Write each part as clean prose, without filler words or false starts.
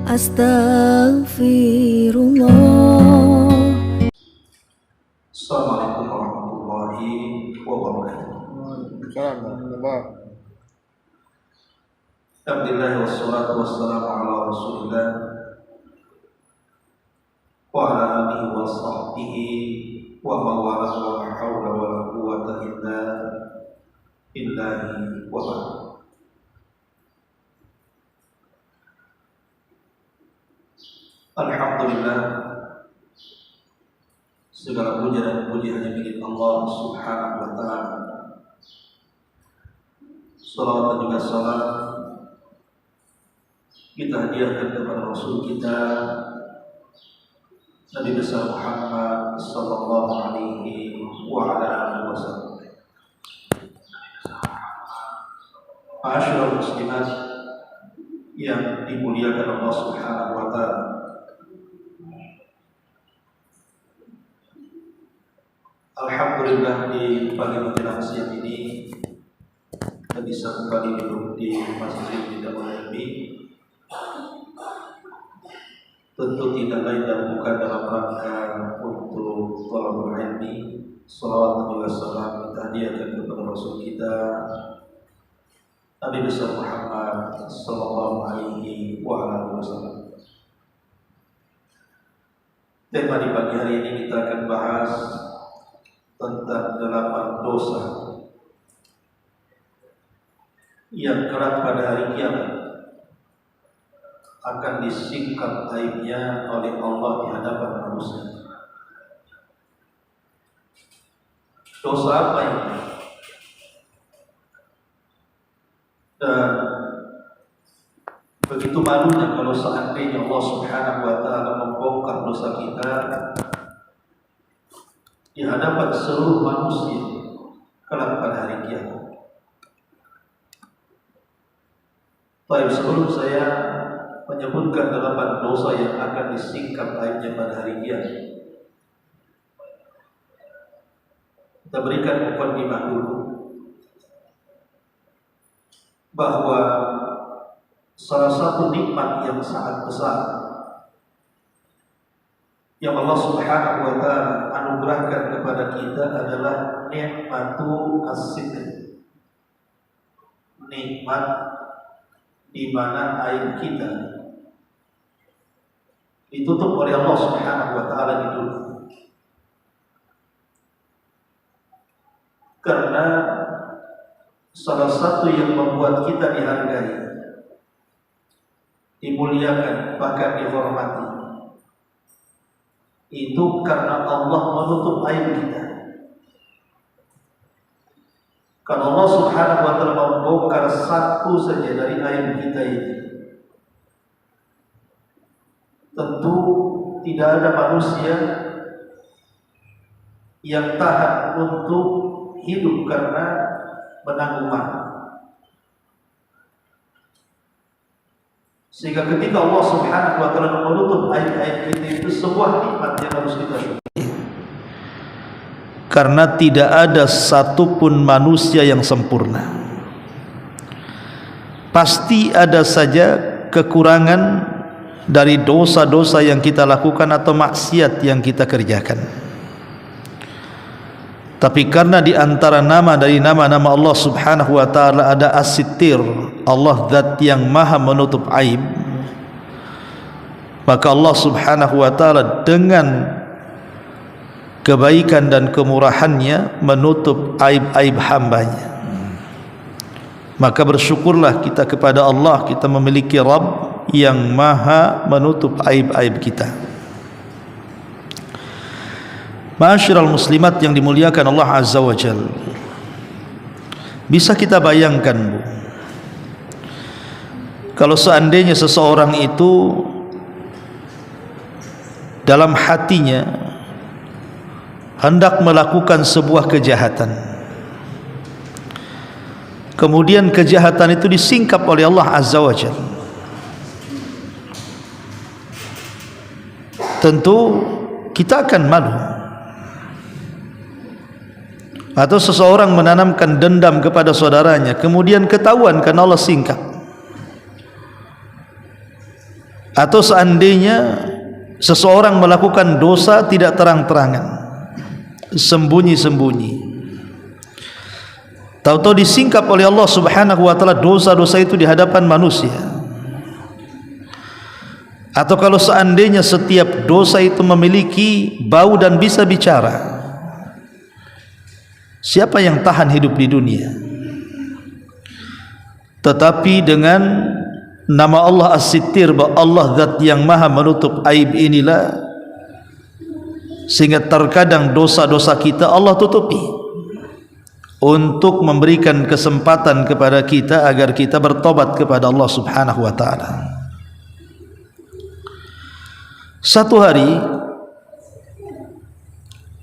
Astaghfirullah. Assalamualaikum warahmatullahi wabarakatuh. Alhamdulillah wassalatu wassalamu ala Rasulillah wa ala alihi wa sahbihi wa mawala wa la hawla wa la quwwata illa billahi wa ba'd. Alhamdulillah, segala puja dan puji hanya milik Allah Subhanahu wa ta'ala. Salawat dan juga salam kita hadiahkan kepada Rasul kita Nabi besar Muhammad sallallahu alaihi wa ala alihi wasallam. Ma'asyiral muslimat yang dimuliakan Allah Subhanahu wa ta'ala, alhamdulillah di pagi menjelang siang ini kita bisa kembali duduk di Masjid Bid'ah ini. Tentu tidak lain dan bukan dalam rangka untuk thalabul ilmi. Salawat dan juga salam kita hadiahkan kepada Rasul kita Nabi besar Muhammad sallallahu alaihi wa alihi wasallam. Tema di pagi hari ini kita akan bahas tentang 8 dosa yang kelak pada hari kiamat akan disingkap aibnya oleh Allah di hadapan manusia. Dosa apa ini? Dan begitu malunya kalau seandainya Allah Subhanahu wa ta'ala membongkar dosa kita di hadapan seluruh manusia kelak pada hari kiamat. Baik, sebelum saya menyebutkan 8 dosa yang akan disingkap aibnya pada hari kiamat, kita berikan mukadimah dulu bahwa salah satu nikmat yang sangat besar yang Allah Subhanahu wa ta'ala anugerahkan kepada kita adalah nikmatu as-sidq, nikmat di mana aib kita ditutup oleh Allah Subhanahu wa ta'ala di dunia. Karena salah satu yang membuat kita dihargai, dimuliakan, bahkan dihormati, itu karena Allah menutup aib kita. Kalau Allah Subhanahu wa ta'ala membongkar satu saja dari aib kita ini, tentu tidak ada manusia yang tahan untuk hidup karena menanggung marah. Sehingga ketika Allah Subhanahu wa ta'ala menutup aib-aib kita, itu sebuah nikmat yang harus kita syukuri. Karena tidak ada satupun manusia yang sempurna. Pasti ada saja kekurangan dari dosa-dosa yang kita lakukan atau maksiat yang kita kerjakan. Tapi karena di antara nama dari nama-nama Allah Subhanahu wa ta'ala ada As-Sittir, Allah zat yang maha menutup aib, maka Allah Subhanahu wa ta'ala dengan kebaikan dan kemurahannya menutup aib-aib hambanya. Maka bersyukurlah kita kepada Allah, kita memiliki Rabb yang maha menutup aib-aib kita. Ma'asyiral muslimat yang dimuliakan Allah Azza wa Jalla, bisa kita bayangkan, Bu, kalau seandainya seseorang itu dalam hatinya hendak melakukan sebuah kejahatan, kemudian kejahatan itu disingkap oleh Allah Azza wa Jalla, tentu kita akan malu. Atau seseorang menanamkan dendam kepada saudaranya, kemudian ketahuan karena Allah singkap, Atau seandainya seseorang melakukan dosa tidak terang-terangan, sembunyi-sembunyi, tahu-tahu disingkap oleh Allah Subhanahu wa taala dosa-dosa itu di hadapan manusia. Atau kalau seandainya setiap dosa itu memiliki bau dan bisa bicara, siapa yang tahan hidup di dunia? Tetapi dengan nama Allah As-Sittir, bahwa Allah zat yang maha menutup aib inilah, sehingga terkadang dosa-dosa kita Allah tutupi untuk memberikan kesempatan kepada kita agar kita bertobat kepada Allah Subhanahu wa taala. Satu hari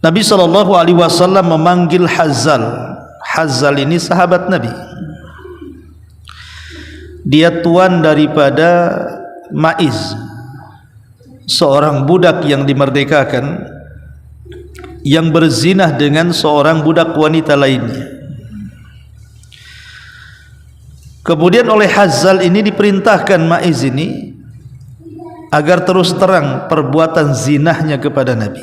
Nabi SAW memanggil Hazzal. Hazzal ini sahabat Nabi. Dia tuan daripada Maiz, seorang budak yang dimerdekakan, yang berzinah dengan seorang budak wanita lainnya. Kemudian oleh Hazzal ini diperintahkan Maiz ini agar terus terang perbuatan zinahnya kepada Nabi.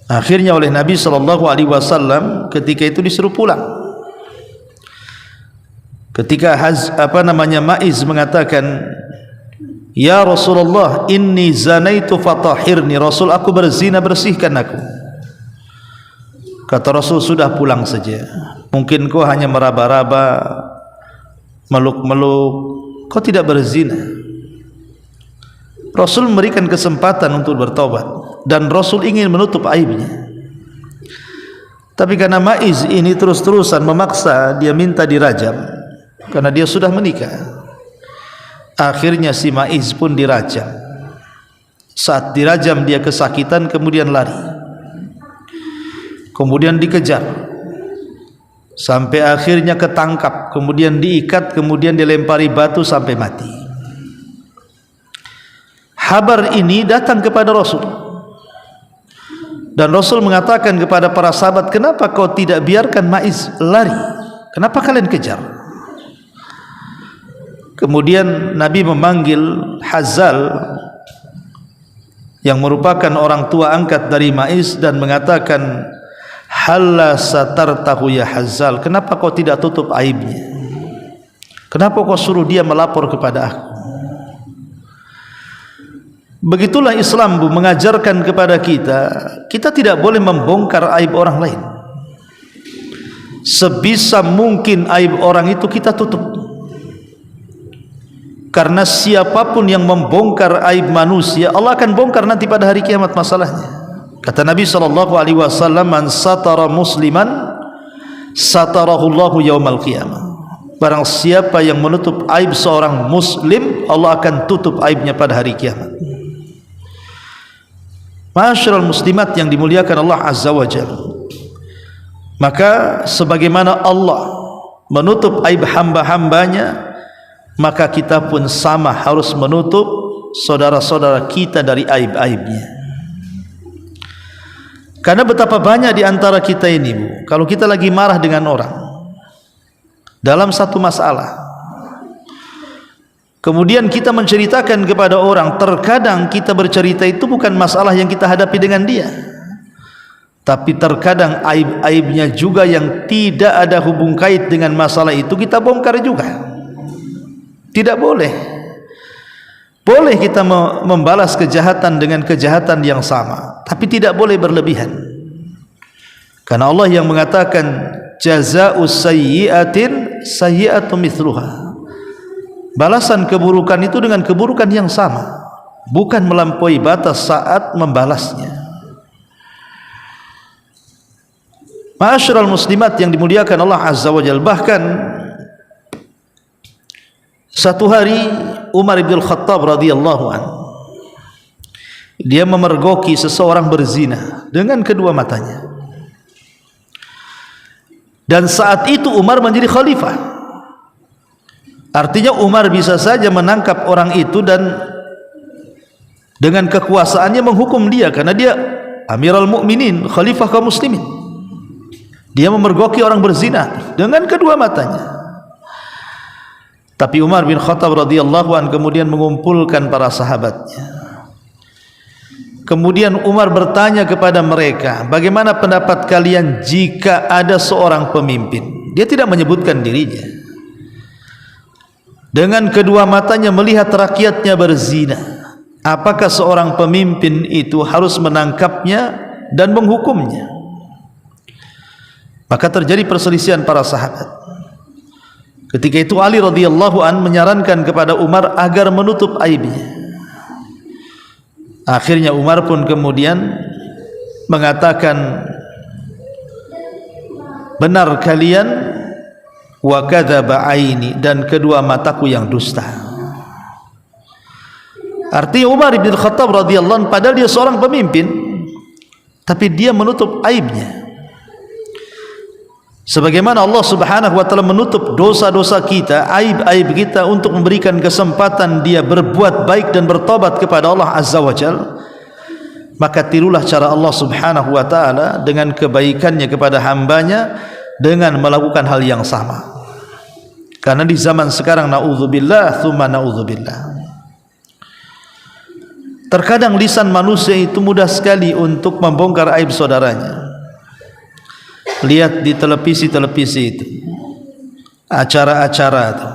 Akhirnya oleh Nabi SAW ketika itu disuruh pulang. Ketika Maiz mengatakan, "Ya Rasulullah, inni zanaitu fatahhirni." Rasul, aku berzina, bersihkan aku. Kata Rasul, sudah pulang saja. Mungkin kau hanya meraba-raba, meluk-meluk, kau tidak berzina. Rasul memberikan kesempatan untuk bertobat, dan Rasul ingin menutup aibnya. Tapi karena Maiz ini terus-terusan memaksa, dia minta dirajam karena dia sudah menikah. Akhirnya si Maiz pun dirajam. Saat dirajam dia kesakitan, kemudian lari, kemudian dikejar sampai akhirnya ketangkap, kemudian diikat, kemudian dilempari batu sampai mati. Kabar ini datang kepada Rasul, dan Rasul mengatakan kepada para sahabat, kenapa kau tidak biarkan Maiz lari? Kenapa kalian kejar? Kemudian Nabi memanggil Hazzal yang merupakan orang tua angkat dari Maiz dan mengatakan, halla satartahu ya Hazzal, kenapa kau tidak tutup aibnya? Kenapa kau suruh dia melapor kepada aku? Begitulah Islam, Bu, mengajarkan kepada kita tidak boleh membongkar aib orang lain. Sebisa mungkin aib orang itu kita tutup, karena siapapun yang membongkar aib manusia, Allah akan bongkar nanti pada hari kiamat masalahnya. Kata Nabi SAW, man satara musliman satarahullahu yaumal qiyamah. Barang siapa yang menutup aib seorang muslim, Allah akan tutup aibnya pada hari kiamat. Ma'asyiral muslimat yang dimuliakan Allah Azza wa Jalla, maka sebagaimana Allah menutup aib hamba-hambanya, maka kita pun sama harus menutup saudara-saudara kita dari aib-aibnya. Karena betapa banyak di antara kita ini, Bu, kalau kita lagi marah dengan orang dalam satu masalah, kemudian kita menceritakan kepada orang, terkadang kita bercerita itu bukan masalah yang kita hadapi dengan dia, tapi terkadang aib-aibnya juga yang tidak ada hubung kait dengan masalah itu kita bongkar juga. Tidak boleh. Boleh kita membalas kejahatan dengan kejahatan yang sama, tapi tidak boleh berlebihan. Karena Allah yang mengatakan, jazaa'us sayyi'atin sayyi'atu mithluha. Balasan keburukan itu dengan keburukan yang sama, bukan melampaui batas saat membalasnya. Ma'asyiral muslimat yang dimuliakan Allah Azza wa Jalla, bahkan satu hari Umar bin Khattab radhiyallahu anhu, dia memergoki seseorang berzina dengan kedua matanya, dan saat itu Umar menjadi khalifah. Artinya Umar bisa saja menangkap orang itu dan dengan kekuasaannya menghukum dia, karena dia Amirul Mukminin, khalifah kaum muslimin. Dia memergoki orang berzina dengan kedua matanya. Tapi Umar bin Khattab radhiyallahu an kemudian mengumpulkan para sahabatnya. Kemudian Umar bertanya kepada mereka, bagaimana pendapat kalian jika ada seorang pemimpin? Dia tidak menyebutkan dirinya. Dengan kedua matanya melihat rakyatnya berzina. Apakah seorang pemimpin itu harus menangkapnya dan menghukumnya? Maka terjadi perselisihan para sahabat. Ketika itu Ali radhiyallahu an menyarankan kepada Umar agar menutup aibnya. Akhirnya Umar pun kemudian mengatakan, benar kalian, wa kadzaba aini, dan kedua mataku yang dusta. Artinya Umar bin Khattab radhiyallahu anhu padahal dia seorang pemimpin, tapi dia menutup aibnya. Sebagaimana Allah Subhanahu wa taala menutup dosa-dosa kita, aib-aib kita, untuk memberikan kesempatan dia berbuat baik dan bertobat kepada Allah Azza wa Jalla, maka tirulah cara Allah Subhanahu wa taala dengan kebaikannya kepada hambanya dengan melakukan hal yang sama. Karena di zaman sekarang naudzubillah tsumma naudzubillah, terkadang lisan manusia itu mudah sekali untuk membongkar aib saudaranya. Lihat di televisi-televisi itu, acara-acara itu.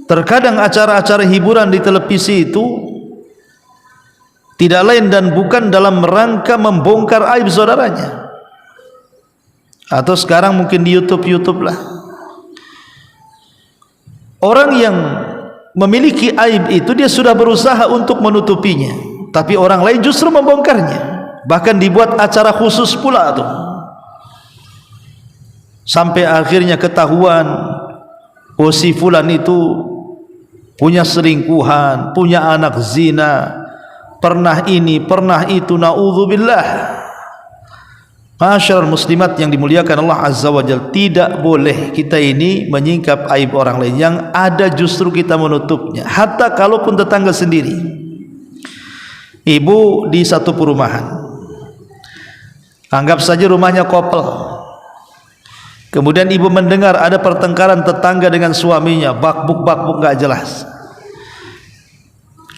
Terkadang acara-acara hiburan di televisi itu tidak lain dan bukan dalam rangka membongkar aib saudaranya. Atau sekarang mungkin di YouTube lah, orang yang memiliki aib itu dia sudah berusaha untuk menutupinya, tapi orang lain justru membongkarnya. Bahkan dibuat acara khusus pula tuh, sampai akhirnya ketahuan, oh si fulan itu punya selingkuhan, punya anak zina, pernah ini, pernah itu, naudzubillah. Masyaallah muslimat yang dimuliakan Allah Azza wa Jalla, tidak boleh kita ini menyingkap aib orang lain, yang ada justru kita menutupnya. Hatta kalaupun tetangga sendiri, ibu di satu perumahan, anggap saja rumahnya couple, kemudian ibu mendengar ada pertengkaran tetangga dengan suaminya, bakbuk gak jelas.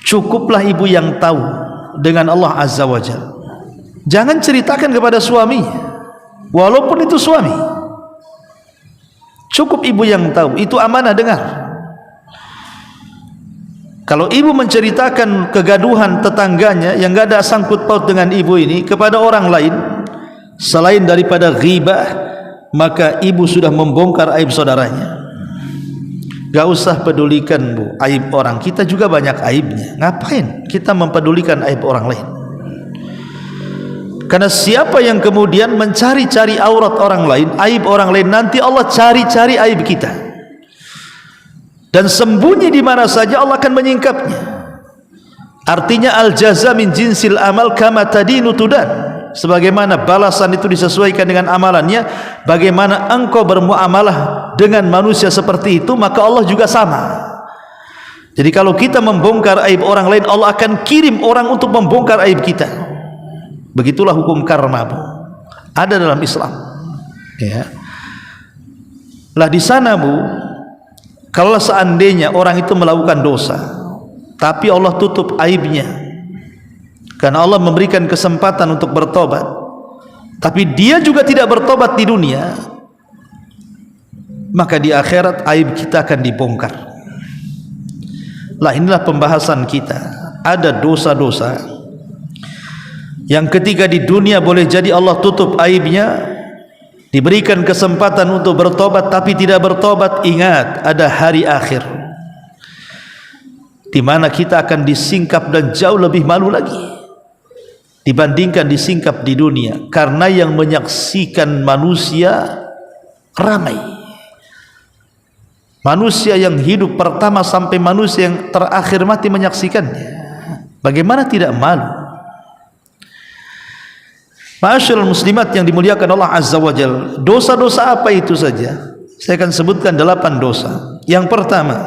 Cukuplah ibu yang tahu dengan Allah Azza wa Jalla. Jangan ceritakan kepada suaminya, walaupun itu suami. Cukup ibu yang tahu, itu amanah dengar. Kalau ibu menceritakan kegaduhan tetangganya yang gak ada sangkut paut dengan ibu ini kepada orang lain selain daripada ghibah, maka ibu sudah membongkar aib saudaranya. Gak usah pedulikan bu aib orang, kita juga banyak aibnya. Ngapain kita mempedulikan aib orang lain? Karena siapa yang kemudian mencari-cari aurat orang lain, aib orang lain, nanti Allah cari-cari aib kita, dan sembunyi di mana saja Allah akan menyingkapnya. Artinya al jaza min jinsil amal kama tadinu tudan. Sebagaimana balasan itu disesuaikan dengan amalannya, bagaimana engkau bermuamalah dengan manusia seperti itu, maka Allah juga sama. Jadi kalau kita membongkar aib orang lain, Allah akan kirim orang untuk membongkar aib kita. Begitulah hukum karma bu, ada dalam Islam ya. Lah di sana bu, kalau seandainya orang itu melakukan dosa tapi Allah tutup aibnya, karena Allah memberikan kesempatan untuk bertobat, tapi dia juga tidak bertobat di dunia, maka di akhirat aib kita akan dibongkar. Lah inilah pembahasan kita. Ada dosa-dosa yang ketika di dunia boleh jadi Allah tutup aibnya, diberikan kesempatan untuk bertobat tapi tidak bertobat. Ingat, ada hari akhir di mana kita akan disingkap dan jauh lebih malu lagi dibandingkan disingkap di dunia, karena yang menyaksikan manusia ramai. Manusia yang hidup pertama sampai manusia yang terakhir mati menyaksikannya. Bagaimana tidak malu? Ma'asyiral muslimat yang dimuliakan Allah Azza wa Jalla, dosa-dosa apa itu saja? Saya akan sebutkan 8 dosa. Yang pertama,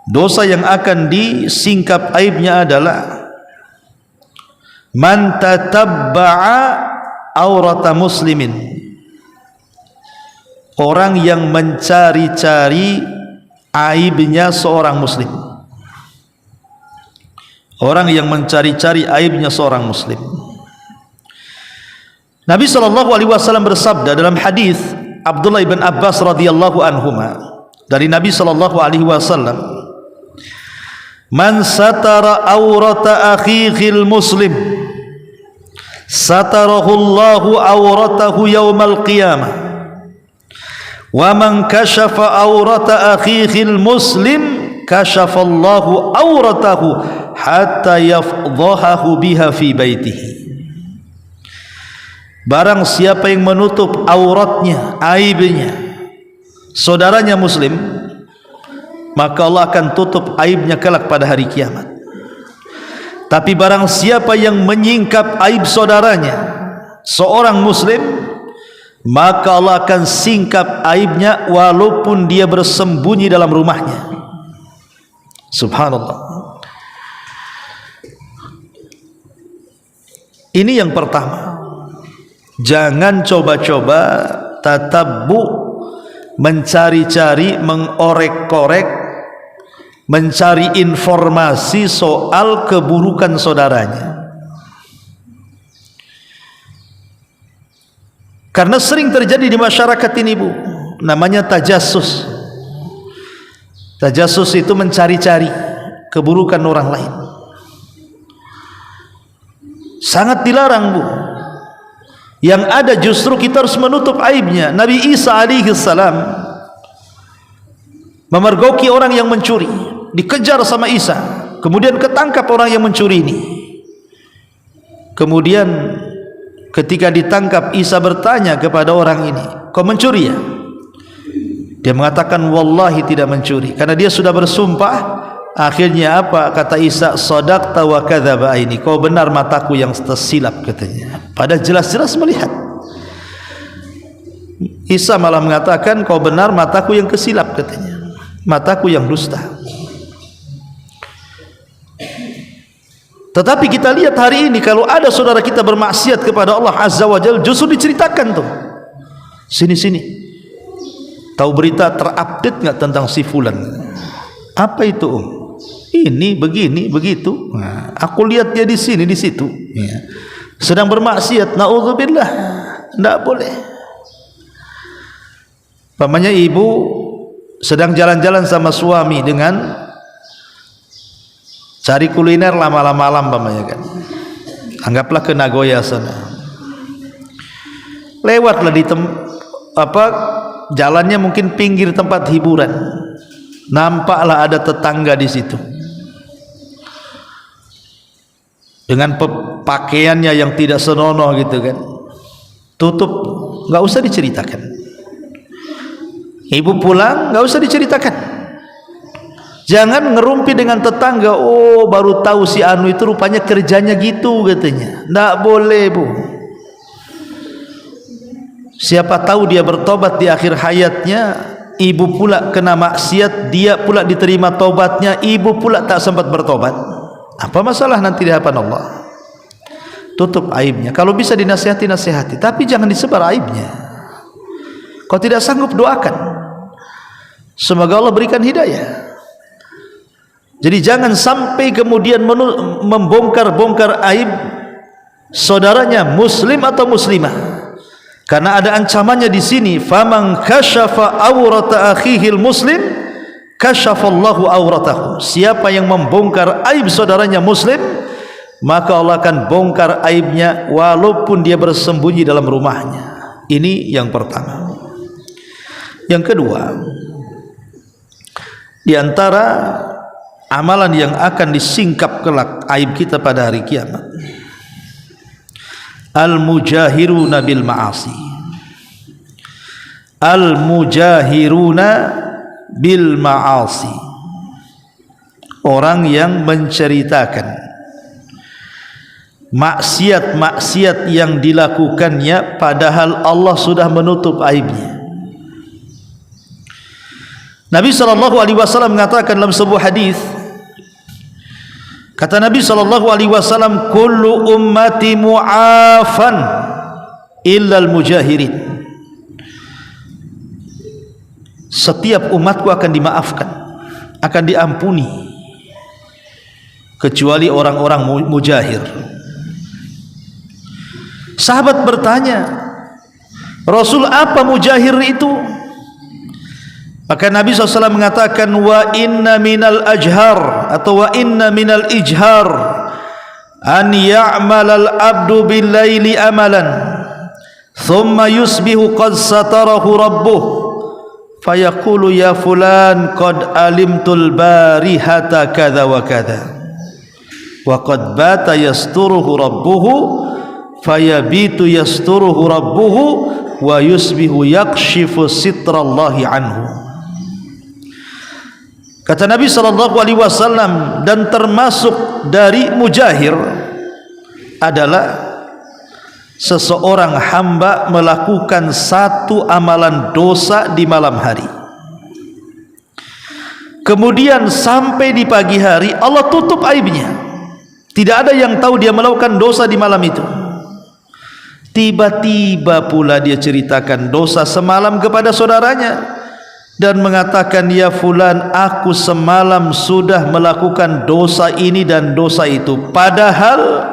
dosa yang akan disingkap aibnya adalah man tatabba'a aurata muslimin. orang yang mencari-cari aibnya seorang muslim. Orang yang mencari-cari aibnya seorang muslim. Nabi SAW bersabda dalam hadis Abdullah bin Abbas radhiyallahu anhuma dari Nabi SAW, man satara aurata akhihil muslim satarahullahu auratahu yaumal qiyamah wa man kashafa aurata akhihil muslim kashafallahu auratahu hatta yafdhahahu biha fi baitihi. Barang siapa yang menutup auratnya, aibnya saudaranya muslim, maka Allah akan tutup aibnya kelak pada hari kiamat. Tapi barang siapa yang menyingkap aib saudaranya, seorang muslim, maka Allah akan singkap aibnya walaupun dia bersembunyi dalam rumahnya. Subhanallah. Ini yang pertama. Jangan coba-coba tatabbu, mencari-cari, mengorek-korek, mencari informasi soal keburukan saudaranya. Karena sering terjadi di masyarakat ini, Bu, namanya tajassus. Tajassus itu mencari-cari keburukan orang lain. Sangat dilarang, Bu. Yang ada justru kita harus menutup aibnya. Nabi Isa alaihi salam memergoki orang yang mencuri, dikejar sama Isa, kemudian ketangkap orang yang mencuri ini. Kemudian ketika ditangkap, Isa bertanya kepada orang ini, kau mencuri ya? Dia mengatakan wallahi tidak mencuri, karena dia sudah bersumpah. Akhirnya apa kata Isa? Shadaqta wa kadzaba aini, kau benar mataku yang tersilap, katanya. Padahal jelas-jelas melihat. Isa malah mengatakan kau benar mataku yang kesilap, katanya. Mataku yang dusta. Tetapi kita lihat hari ini, kalau ada saudara kita bermaksiat kepada Allah Azza wa Jalla, justru diceritakan tuh. Sini-sini. Tahu berita terupdate nggak tentang si fulan? Apa itu? Ini begini begitu. Nah, aku lihat dia di sini di situ. Ya. Sedang bermaksiat. Naudzubillah. Tidak boleh. Pamannya ibu sedang jalan-jalan sama suami dengan cari kuliner malam-malam, pamannya kan. Anggaplah ke Nagoya sana. Lewatlah di jalannya mungkin pinggir tempat hiburan. Nampaklah ada tetangga di situ dengan pakaiannya yang tidak senonoh gitu kan. Tutup, nggak usah diceritakan. Ibu pulang, nggak usah diceritakan. Jangan ngerumpi dengan tetangga. Oh, baru tahu si Anu itu rupanya kerjanya gitu, katanya. Nggak boleh, Bu. Siapa tahu dia bertobat di akhir hayatnya, ibu pula kena maksiat, dia pula diterima taubatnya, ibu pula tak sempat bertobat. Apa masalah nanti di hadapan Allah? Tutup aibnya. Kalau bisa dinasihati, nasihati, tapi jangan disebar aibnya. Kalau tidak sanggup, doakan. Semoga Allah berikan hidayah. Jadi jangan sampai kemudian membongkar-bongkar aib saudaranya muslim atau muslimah. Karena ada ancamannya di sini, faman kasyafa aurata akhihil muslim kasyafallahu auratahu. Siapa yang membongkar aib saudaranya muslim, maka Allah akan bongkar aibnya walaupun dia bersembunyi dalam rumahnya. Ini yang pertama. Yang kedua, di antara amalan yang akan disingkap kelak aib kita pada hari kiamat, al-mujahiruna bil ma'asi. Al-mujahiruna bil ma'asi, orang yang menceritakan maksiat-maksiat yang dilakukannya padahal Allah sudah menutup aibnya. Nabi SAW mengatakan dalam sebuah hadis, kata Nabi SAW, kullu ummati mu'afan illal mujahirin. setiap umatku akan dimaafkan, akan diampuni, kecuali orang-orang mujahir. Sahabat bertanya, Rasul, apa mujahir itu? Maka Nabi SAW mengatakan, wa inna minal ajhar atau wa inna minal ijhar an ya'malal abdu bil laili amalan thumma yusbihu qad satarahu rabbuh fayaqulu ya fulan qad alimtul barihata kadha wa kadha wa qad bata yasturuhu rabbuhu fayabitu yasturuhu rabbuhu wa yusbihu yakshifu sitrallahi anhu. Kata Nabi SAW, dan termasuk dari mujahir adalah seseorang hamba melakukan satu amalan dosa di malam hari, kemudian sampai di pagi hari Allah tutup aibnya, tidak ada yang tahu dia melakukan dosa di malam itu. Tiba-tiba pula dia ceritakan dosa semalam kepada saudaranya dan mengatakan, ya fulan, aku semalam sudah melakukan dosa ini dan dosa itu, padahal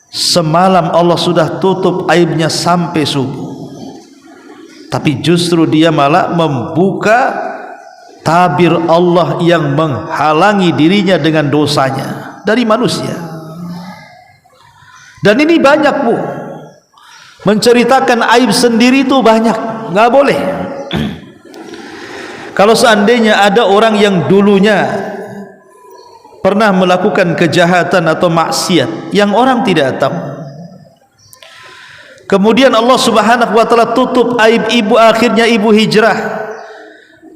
semalam Allah sudah tutup aibnya sampai subuh, tapi justru dia malah membuka tabir Allah yang menghalangi dirinya dengan dosanya dari manusia. Dan ini banyak, Bu, menceritakan aib sendiri itu banyak, nggak boleh. Kalau seandainya ada orang yang dulunya pernah melakukan kejahatan atau maksiat yang orang tidak tahu, kemudian Allah Subhanahu wa taala tutup aib ibu, akhirnya ibu hijrah.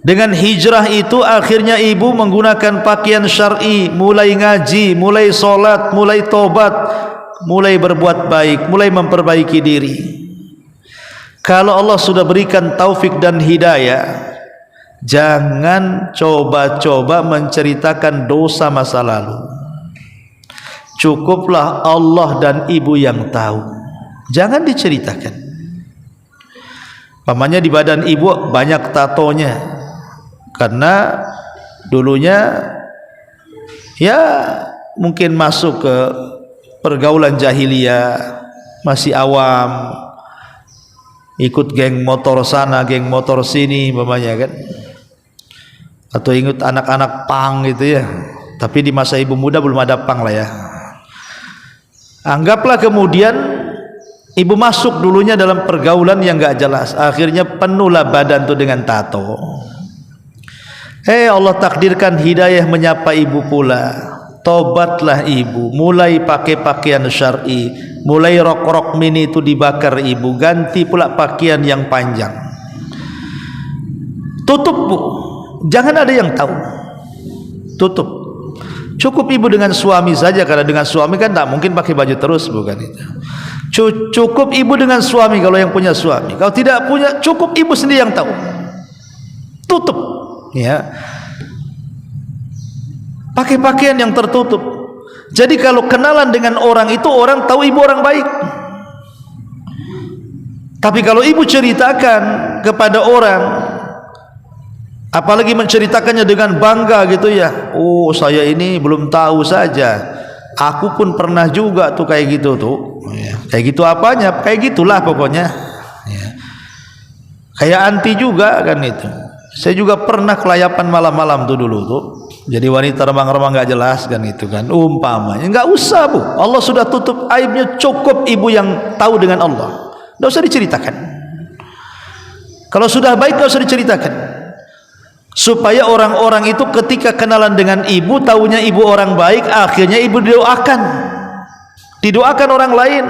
Dengan hijrah itu akhirnya ibu menggunakan pakaian syar'i, mulai ngaji, mulai sholat, mulai tobat, mulai berbuat baik, mulai memperbaiki diri. Kalau Allah sudah berikan taufik dan hidayah, jangan coba-coba menceritakan dosa masa lalu. Cukuplah Allah dan ibu yang tahu, jangan diceritakan. Pamannya di badan ibu banyak tatonya, karena dulunya ya mungkin masuk ke pergaulan jahiliyah, masih awam, ikut geng motor sana, geng motor sini, umpamanya kan, atau ingat anak-anak pang gitu ya. Tapi di masa ibu muda belum ada pang lah ya. Anggaplah kemudian ibu masuk dulunya dalam pergaulan yang gak jelas, akhirnya penuhlah badan itu dengan tato. Allah takdirkan hidayah menyapa ibu pula. Tobatlah ibu, mulai pakai pakaian syar'i, mulai rok-rok mini itu dibakar ibu, ganti pula pakaian yang panjang. Tutup, Bu, jangan ada yang tahu. Tutup. Cukup ibu dengan suami saja, karena dengan suami kan tak mungkin pakai baju terus, bukan itu. Cukup ibu dengan suami kalau yang punya suami. Kalau tidak punya, cukup ibu sendiri yang tahu. Tutup, ya. Pakai pakaian yang tertutup. Jadi kalau kenalan dengan orang itu, orang tahu ibu orang baik. Tapi kalau ibu ceritakan kepada orang, apalagi menceritakannya dengan bangga gitu ya, oh saya ini belum tahu saja, aku pun pernah juga tuh kayak gitu tuh, ya. Kayak gitu apanya? Kayak gitulah pokoknya, ya. Kayak anti juga kan itu. Saya juga pernah kelayapan malam-malam tuh dulu tuh, jadi wanita remang-remang gak jelas kan itu kan, umpamanya. Nggak usah, Bu, Allah sudah tutup aibnya, cukup ibu yang tahu dengan Allah, nggak usah diceritakan. Kalau sudah baik nggak usah diceritakan, supaya orang-orang itu ketika kenalan dengan ibu, taunya ibu orang baik, akhirnya ibu didoakan orang lain,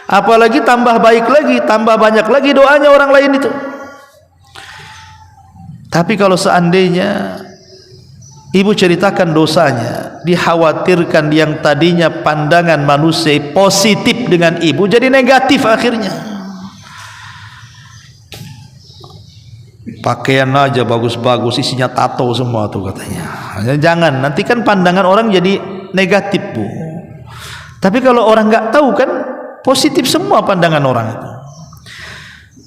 apalagi tambah baik lagi, tambah banyak lagi doanya orang lain itu. Tapi kalau seandainya ibu ceritakan dosanya, dikhawatirkan yang tadinya pandangan manusia positif dengan ibu jadi negatif akhirnya. Pakaian aja bagus-bagus, isinya tato semua tuh katanya. Jangan, nanti kan pandangan orang jadi negatif, Bu. Tapi kalau orang nggak tahu kan positif semua pandangan orang itu.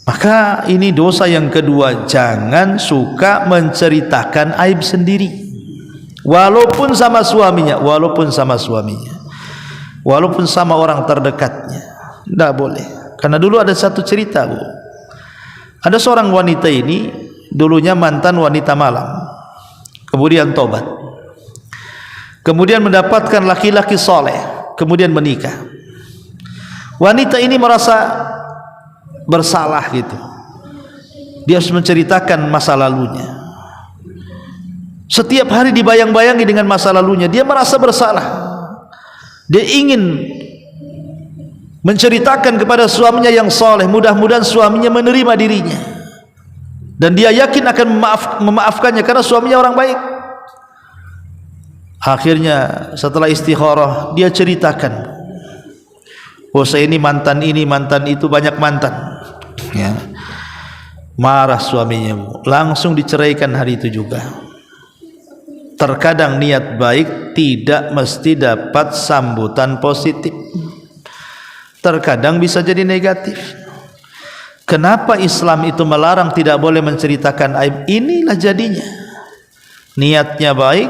Maka ini dosa yang kedua, jangan suka menceritakan aib sendiri, walaupun sama suaminya, walaupun sama orang terdekatnya, tidak boleh. Karena dulu ada satu cerita, Bu. Ada seorang wanita ini dulunya mantan wanita malam, kemudian tobat, kemudian mendapatkan laki-laki soleh, kemudian menikah. Wanita ini merasa bersalah gitu. Dia harus menceritakan masa lalunya. Setiap hari dibayang-bayangi dengan masa lalunya. Dia merasa bersalah. Dia ingin menceritakan kepada suaminya yang soleh. Mudah-mudahan suaminya menerima dirinya. Dan dia yakin akan memaafkannya karena suaminya orang baik. Akhirnya setelah istikharah, dia ceritakan, oh saya ini mantan itu, banyak mantan. Ya. Marah suaminya, Bu. Langsung diceraikan hari itu juga. Terkadang niat baik tidak mesti dapat sambutan positif, terkadang bisa jadi negatif. Kenapa Islam itu melarang tidak boleh menceritakan aib? Inilah jadinya, niatnya baik,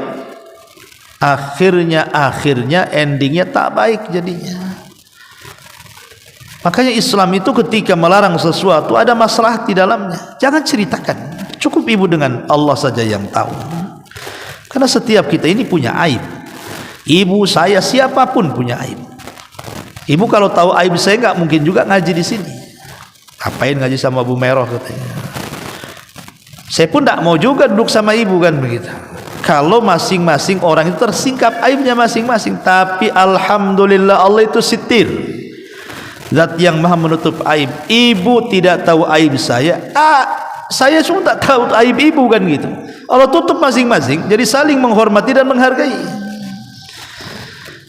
akhirnya endingnya tak baik jadinya. Makanya Islam itu ketika melarang sesuatu ada masalah di dalamnya, jangan ceritakan. Cukup ibu dengan Allah saja yang tahu. Karena setiap kita ini punya aib. Ibu, saya, siapapun punya aib. Ibu kalau tahu aib saya nggak mungkin juga ngaji di sini. Ngapain ngaji sama Bu Meroh katanya. Saya pun tidak mau juga duduk sama ibu kan begitu. Kalau masing-masing orang itu tersingkap aibnya masing-masing. Tapi alhamdulillah Allah itu sitir, Zat yang maha menutup aib. Ibu tidak tahu aib saya, saya cuma tak tahu aib ibu kan gitu. Allah tutup masing-masing, jadi saling menghormati dan menghargai.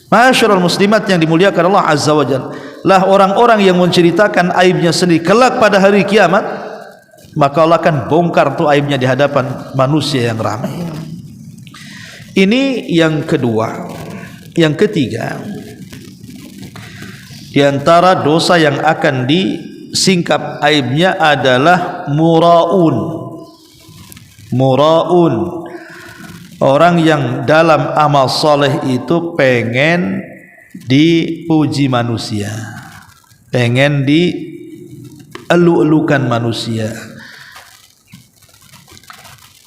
Masyaallah muslimat yang dimuliakan Allah Azza wa Jalla, lah orang-orang yang menceritakan aibnya sendiri kelak pada hari kiamat, maka Allah akan bongkar tuh aibnya di hadapan manusia yang ramai. Ini yang kedua. Yang ketiga, di antara dosa yang akan disingkap aibnya adalah muraun. Muraun, orang yang dalam amal soleh itu pengen dipuji manusia, pengen dielu-elukan manusia.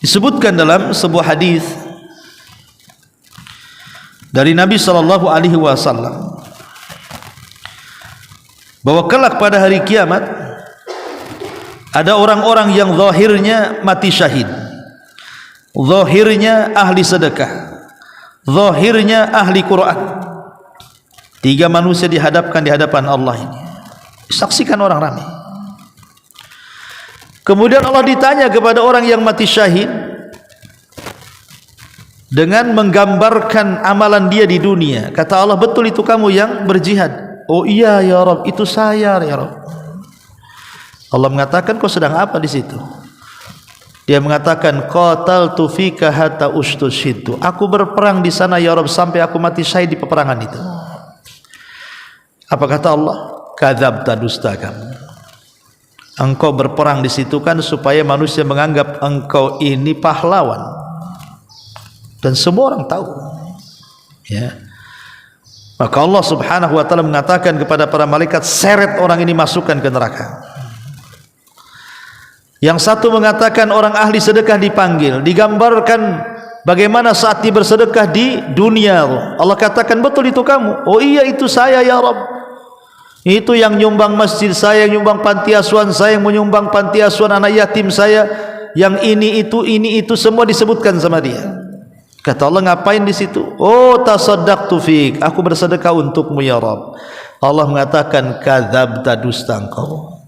Disebutkan dalam sebuah hadis dari Nabi sallallahu alaihi wasallam bahwa kelak pada hari kiamat ada orang-orang yang zahirnya mati syahid, zahirnya ahli sedekah, zahirnya ahli Quran. 3 manusia dihadapkan di hadapan Allah ini, disaksikan orang ramai. Kemudian Allah ditanya kepada orang yang mati syahid dengan menggambarkan amalan dia di dunia. Kata Allah, betul itu kamu yang berjihad? Oh iya ya Rabb, itu saya ya Rabb. Allah mengatakan, kau sedang apa di situ? Dia mengatakan, qataltu fika hatta ustushhidu. Aku berperang di sana ya Rabb sampai aku mati syahid di peperangan itu. Apa kata Allah? Kadzabta, dusta kamu. Engkau berperang di situ kan supaya manusia menganggap engkau ini pahlawan. Dan semua orang tahu. Ya. Maka Allah subhanahu wa ta'ala mengatakan kepada para malaikat, seret orang ini, masukkan ke neraka. Yang satu mengatakan orang ahli sedekah dipanggil, digambarkan bagaimana saat dia bersedekah di dunia. Allah katakan, betul itu kamu? Oh iya itu saya ya Rabb. Itu yang nyumbang masjid saya, yang nyumbang panti asuhan saya, yang menyumbang panti asuhan anak yatim saya, yang ini itu semua disebutkan sama dia. Kata Allah, ngapain di situ? Oh, tasaddaqtu fik, aku bersedekah untukmu ya Rabb. Allah mengatakan, kadzabta, dusta engkau.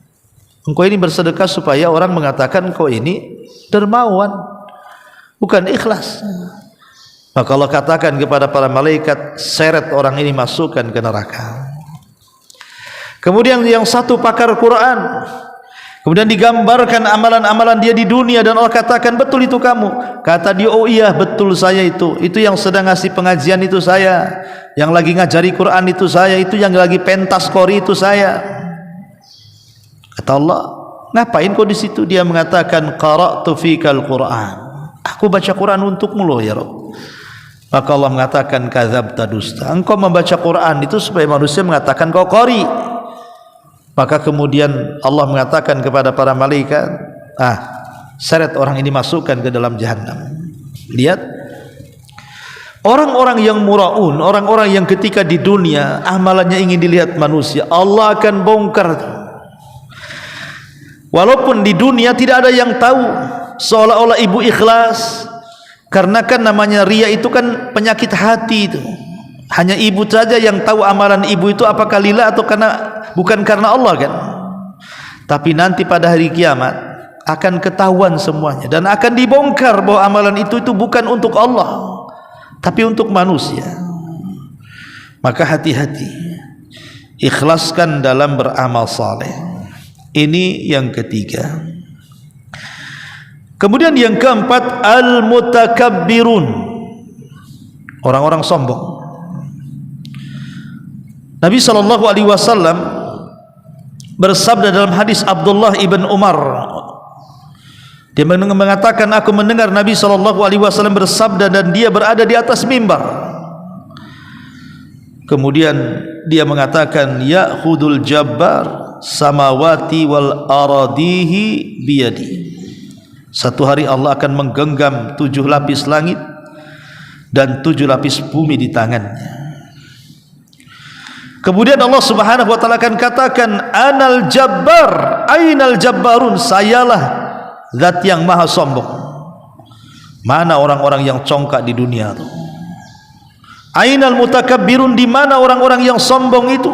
Engkau ini bersedekah supaya orang mengatakan engkau ini dermawan, bukan ikhlas. Maka Allah katakan kepada para malaikat, seret orang ini, masukkan ke neraka. Kemudian yang satu pakar Quran, kemudian digambarkan amalan-amalan dia di dunia dan Allah katakan, betul itu kamu? Kata dia, oh iya betul saya itu yang sedang ngasih pengajian itu saya, yang lagi ngajari Quran itu saya, itu yang lagi pentas kori itu saya. Kata Allah, ngapain kau di situ? Dia mengatakan, qara'tu fikal Quran, aku baca Quran untukmu loh ya Rabb. Maka Allah mengatakan, kadzabta, dusta, engkau membaca Quran itu supaya manusia mengatakan kau qari. Maka kemudian Allah mengatakan kepada para malaikat, seret orang ini, masukkan ke dalam jahannam. Lihat, orang-orang yang muraun, orang-orang yang ketika di dunia amalannya ingin dilihat manusia, Allah akan bongkar. Walaupun di dunia tidak ada yang tahu, seolah-olah ibu ikhlas, karena kan namanya riya itu kan penyakit hati itu. Hanya ibu saja yang tahu amalan ibu itu apakah lillah atau bukan karena Allah kan. Tapi nanti pada hari kiamat akan ketahuan semuanya dan akan dibongkar bahwa amalan itu bukan untuk Allah tapi untuk manusia. Maka hati-hati, ikhlaskan dalam beramal saleh. Ini yang ketiga. Kemudian yang keempat, al-mutakabbirun, orang-orang sombong. Nabi SAW bersabda dalam hadis Abdullah ibn Umar, dia mengatakan, aku mendengar Nabi SAW bersabda dan dia berada di atas mimbar. Kemudian dia mengatakan, ya'khudul jabbar samawati wal aradihi biyadi. Satu hari Allah akan menggenggam 7 lapis langit dan 7 lapis bumi di tangannya. Kemudian Allah Subhanahu wa taala akan katakan, anal jabbar, ainal jabbarun, sayalah zat yang maha sombong. Mana orang-orang yang congkak di dunia itu? Ainal mutakabbirun, di mana orang-orang yang sombong itu?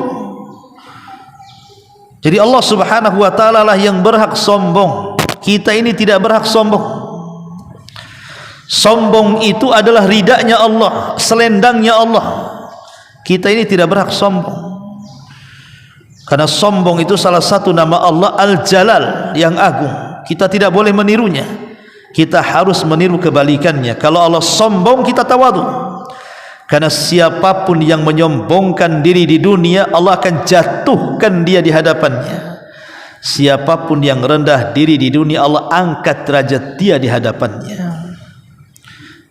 Jadi Allah Subhanahu wa taala lah yang berhak sombong. Kita ini tidak berhak sombong. Sombong itu adalah ridanya Allah, selendangnya Allah. Kita ini tidak berhak sombong, karena sombong itu salah satu nama Allah Al-Jalal, yang agung. Kita tidak boleh menirunya, kita harus meniru kebalikannya. Kalau Allah sombong, kita tawadhu, karena siapapun yang menyombongkan diri di dunia, Allah akan jatuhkan dia di hadapannya. Siapapun yang rendah diri di dunia, Allah angkat derajat dia di hadapannya.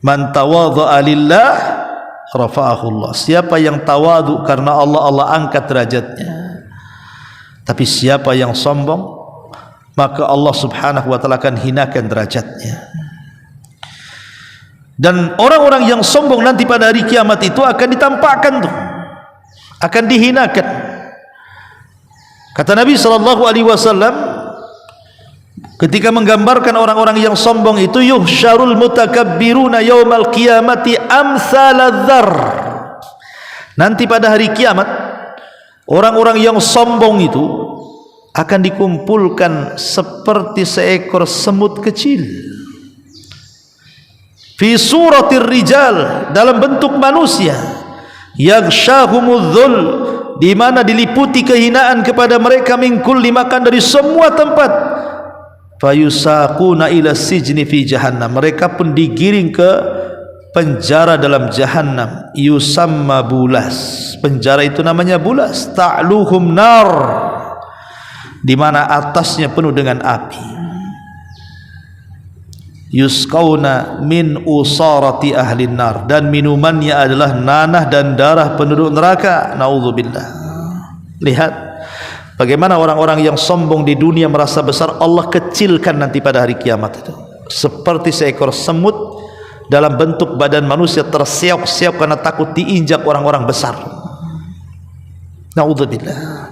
Man tawadha'a lillah rafa'ahullah. Siapa yang tawadhu karena Allah, Allah angkat derajatnya. Tapi siapa yang sombong, maka Allah Subhanahu wa taala akan hinakan derajatnya. Dan orang-orang yang sombong nanti pada hari kiamat itu akan ditampakkan tuh, akan dihinakan. Kata Nabi SAW ketika menggambarkan orang-orang yang sombong itu, yuhsyarul mutakabbiruna yaumal qiyamati amsaladzar. Nanti pada hari kiamat orang-orang yang sombong itu akan dikumpulkan seperti seekor semut kecil, fi suratir rijal, dalam bentuk manusia, yaghsyahumudzul, di mana diliputi kehinaan kepada mereka, min kulli makan, dari semua tempat, fayusaquna ila sijni fi jahannam, mereka pun digiring ke penjara dalam jahannam, yusamma bulas, penjara itu namanya bulas, ta'luhum nar, di mana atasnya penuh dengan api, yusqauna min usarati ahlin nar, dan minumannya adalah nanah dan darah penduduk neraka. Naudzubillah. Lihat bagaimana orang-orang yang sombong di dunia merasa besar, Allah kecilkan nanti pada hari kiamat itu seperti seekor semut dalam bentuk badan manusia, terseok-seok karena takut diinjak orang-orang besar. Naudzubillah.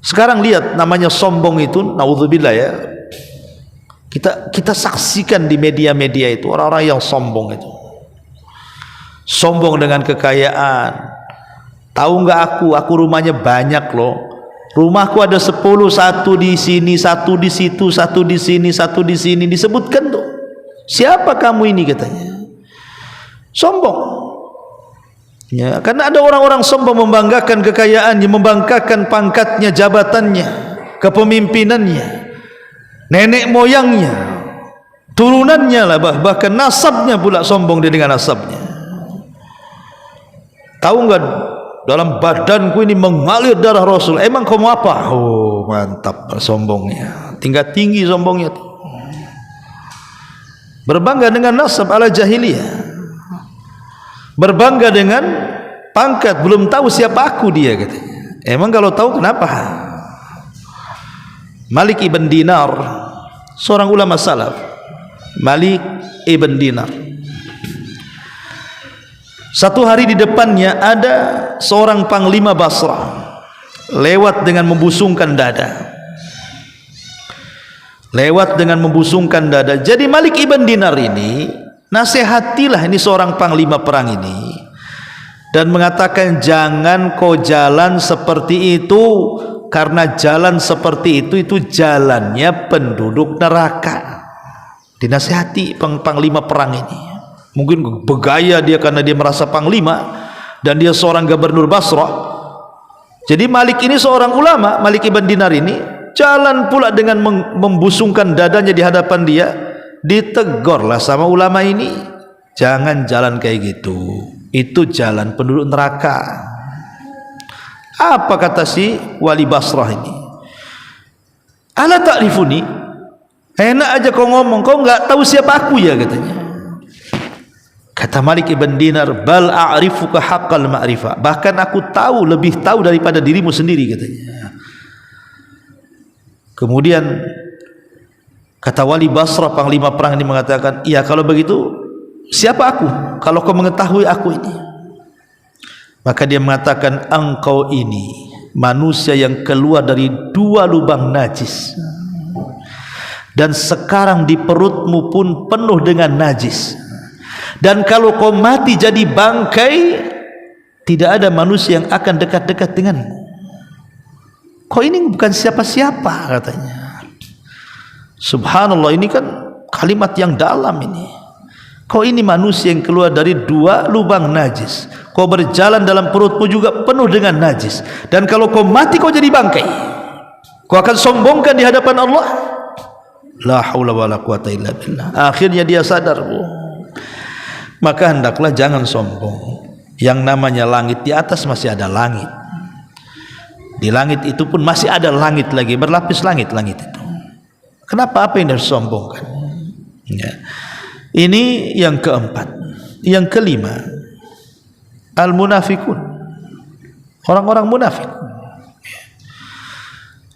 Sekarang lihat, namanya sombong itu, naudzubillah ya, kita saksikan di media-media itu orang-orang yang sombong itu, sombong dengan kekayaan. Tahu nggak, aku rumahnya banyak loh, rumahku ada 10, satu di sini, satu di situ, satu di sini, satu di sini, disebutkan tuh. Siapa kamu ini, katanya. Sombong. Ya, karena ada orang-orang sombong membanggakan kekayaannya, membanggakan pangkatnya, jabatannya, kepemimpinannya, nenek moyangnya, turunannya lah, bahkan nasabnya pula sombong dia dengan nasabnya. Tahu nggak, dalam badanku ini mengalir darah Rasul. Emang kamu apa? Oh, mantap sombongnya, tingkat tinggi sombongnya, berbangga dengan nasab ala jahiliyah, berbangga dengan pangkat, belum tahu siapa aku dia katanya. Emang kalau tahu kenapa? Malik ibn Dinar, seorang ulama salaf. Malik ibn Dinar, satu hari di depannya ada seorang panglima Basrah lewat dengan membusungkan dada, Jadi Malik ibn Dinar ini nasihatilah ini seorang panglima perang ini dan mengatakan, jangan kau jalan seperti itu, karena jalan seperti itu jalannya penduduk neraka. Dinasihati panglima perang ini. Mungkin bergaya dia karena dia merasa panglima dan dia seorang gubernur Basrah. Jadi Malik ini seorang ulama, Malik ibn Dinar ini jalan pula dengan membusungkan dadanya di hadapan dia. Ditegurlah sama ulama ini, jangan jalan kayak gitu, itu jalan penduduk neraka. Apa kata si wali Basrah ini? Ala ta'rifuni? Enak aja kau ngomong, kau enggak tahu siapa aku ya katanya. Kata Malik ibn Dinar, bal a'rifuka haqqal ma'rifah, bahkan aku tahu, lebih tahu daripada dirimu sendiri katanya. Kemudian kata wali Basrah, panglima perang ini mengatakan, iya kalau begitu siapa aku kalau kau mengetahui aku ini? Maka dia mengatakan, engkau ini manusia yang keluar dari 2 lubang najis, dan sekarang di perutmu pun penuh dengan najis, dan kalau kau mati jadi bangkai, tidak ada manusia yang akan dekat-dekat denganmu. Kau ini bukan siapa-siapa katanya. Subhanallah, ini kan kalimat yang dalam ini. Kau ini manusia yang keluar dari 2 lubang najis, kau berjalan dalam perutmu juga penuh dengan najis, dan kalau kau mati kau jadi bangkai, kau akan sombongkan di hadapan Allah. La haula wala quwata illa billah. Akhirnya dia sadar, maka hendaklah jangan sombong. Yang namanya langit, di atas masih ada langit, di langit itu pun masih ada langit lagi, berlapis langit-langit itu. Kenapa, apa yang harus sombongkan? Ya. Ini yang keempat. Yang kelima, al-munafikun, orang-orang munafik.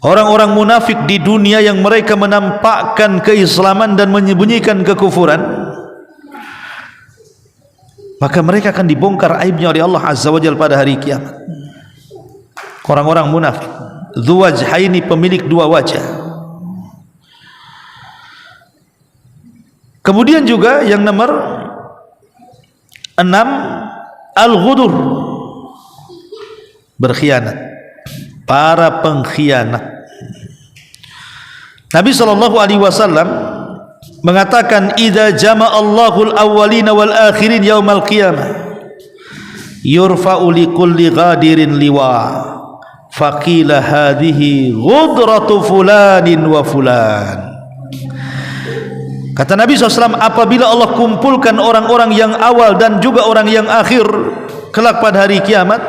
Orang-orang munafik di dunia yang mereka menampakkan keislaman dan menyembunyikan kekufuran, maka mereka akan dibongkar aibnya oleh Allah Azza wa Jalla pada hari kiamat. Orang-orang munafik, dzu wajhaini, pemilik 2 wajah. Kemudian juga yang nomor 6, al-ghudur, berkhianat, para pengkhianat. Nabi SAW mengatakan, idza jama'allahu al-awwalina wal akhirin yaumal qiyamah yurfa'u likulli ghadirin liwa faqila hadhihi ghudratu fulanin wa fulan. Kata Nabi SAW, apabila Allah kumpulkan orang-orang yang awal dan juga orang yang akhir kelak pada hari kiamat,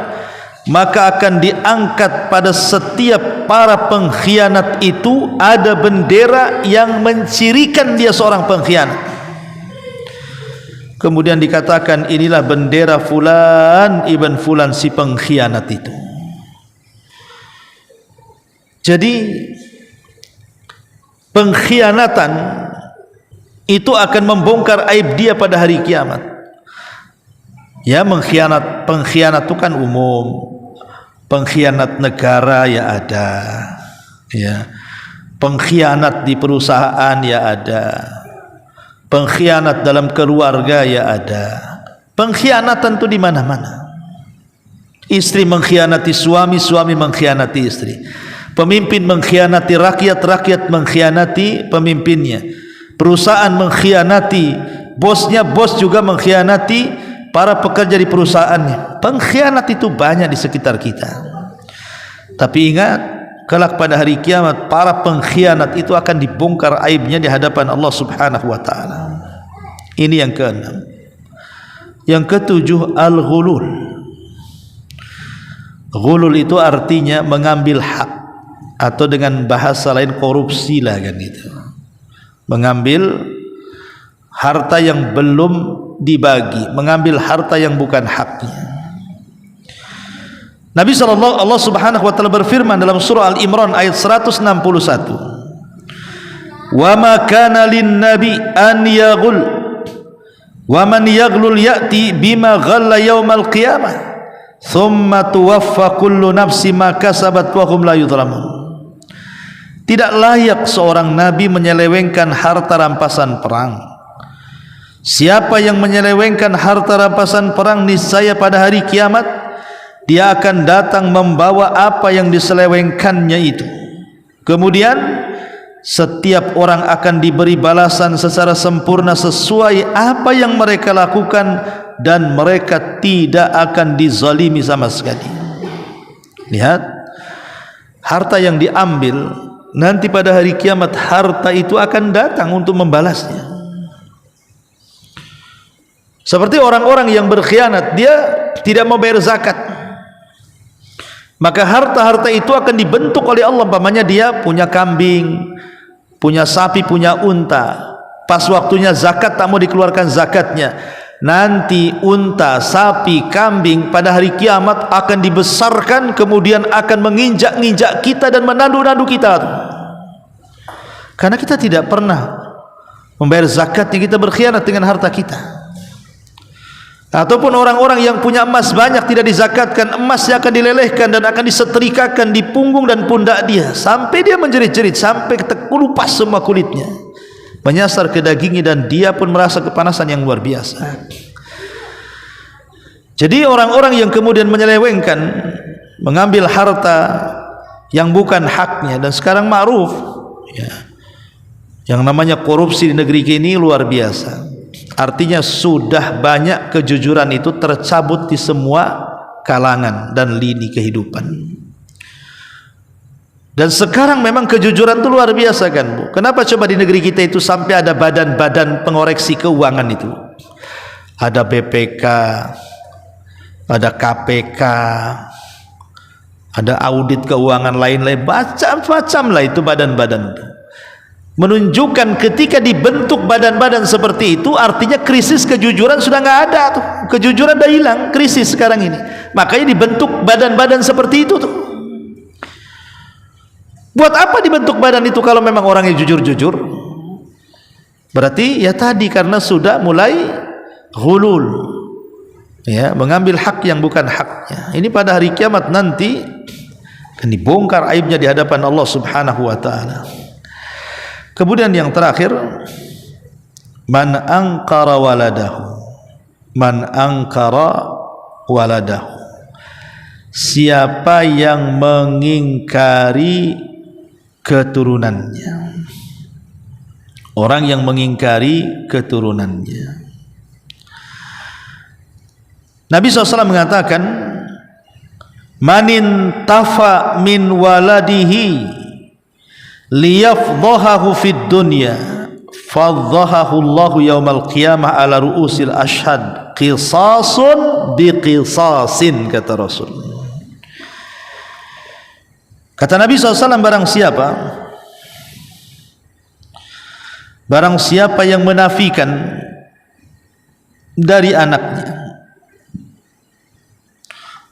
maka akan diangkat pada setiap para pengkhianat itu ada bendera yang mencirikan dia seorang pengkhianat. Kemudian dikatakan, inilah bendera fulan ibn fulan, si pengkhianat itu. Jadi pengkhianatan itu akan membongkar aib dia pada hari kiamat. Ya, pengkhianat itu kan umum. Pengkhianat negara ya ada, ya. Pengkhianat di perusahaan ya ada. Pengkhianat dalam keluarga ya ada. Pengkhianatan itu di mana-mana. Istri mengkhianati suami, suami mengkhianati istri. Pemimpin mengkhianati rakyat, rakyat mengkhianati pemimpinnya. Perusahaan mengkhianati bosnya, bos juga mengkhianati para pekerja di perusahaannya. Pengkhianat itu banyak di sekitar kita. Tapi ingat, kelak pada hari kiamat para pengkhianat itu akan dibongkar aibnya di hadapan Allah Subhanahu wa taala. Ini yang ke-6. Yang ke-7, al-ghulul. Ghulul itu artinya mengambil hak. atau dengan bahasa lain korupsi lah kan gitu. Mengambil harta yang belum dibagi, mengambil harta yang bukan haknya. Nabi Allah Subhanahu wa taala berfirman dalam surah Al-Imran ayat 161. Wa ma kana lin nabi an yaghul wa man yaghlul ya'ti bima ghalla yaumal qiyamah thumma tuwaffa kullu nafsin ma kasabat wa hum la yudhlamun. Tidak layak seorang nabi menyelewengkan harta rampasan perang. Siapa yang menyelewengkan harta rampasan perang, niscaya pada hari kiamat dia akan datang membawa apa yang diselewengkannya itu. Kemudian setiap orang akan diberi balasan secara sempurna sesuai apa yang mereka lakukan, dan mereka tidak akan dizalimi sama sekali. Lihat, harta yang diambil nanti pada hari kiamat, harta itu akan datang untuk membalasnya. Seperti orang-orang yang berkhianat, dia tidak mau bayar zakat, maka harta-harta itu akan dibentuk oleh Allah. Umpamanya dia punya kambing, punya sapi, punya unta, pas waktunya zakat tak mau dikeluarkan zakatnya, nanti unta, sapi, kambing pada hari kiamat akan dibesarkan, kemudian akan menginjak-injak kita dan menandu-nandu kita, karena kita tidak pernah membayar zakatnya, kita berkhianat dengan harta kita. Ataupun orang-orang yang punya emas banyak tidak dizakatkan, emasnya akan dilelehkan dan akan disetrikakan di punggung dan pundak dia sampai dia menjerit-jerit, sampai terkelupas semua kulitnya, menyasar ke dagingnya, dan dia pun merasa kepanasan yang luar biasa. Jadi orang-orang yang kemudian menyelewengkan, mengambil harta yang bukan haknya, dan sekarang ma'ruf ya, yang namanya korupsi di negeri ini luar biasa. Artinya sudah banyak kejujuran itu tercabut di semua kalangan dan lini kehidupan. Dan sekarang memang kejujuran itu luar biasa kan Bu. Kenapa coba di negeri kita itu sampai ada badan-badan pengoreksi keuangan itu? Ada BPK, ada KPK, ada audit keuangan lain-lain, macam-macam lah itu badan-badan itu. Menunjukkan ketika dibentuk badan-badan seperti itu, artinya krisis kejujuran sudah nggak ada tuh. Kejujuran dah hilang, krisis sekarang ini. Makanya dibentuk badan-badan seperti itu tuh. Buat apa dibentuk badan itu kalau memang orangnya jujur-jujur? Berarti ya tadi, karena sudah mulai ghulul, ya, mengambil hak yang bukan haknya. Ini pada hari kiamat nanti akan dibongkar aibnya di hadapan Allah Subhanahu wa taala. Kemudian yang terakhir, man angkara waladahu, man angkara waladahu, siapa yang mengingkari keturunannya, orang yang mengingkari keturunannya. Nabi SAW mengatakan, manin tafa min waladihi liyafdhahu fid dunya fadhahahu Allahu yaumal qiyamah ala ru'usil ashhad qisasun biqisasin, kata Rasul. Kata Nabi SAW, barang siapa yang menafikan dari anaknya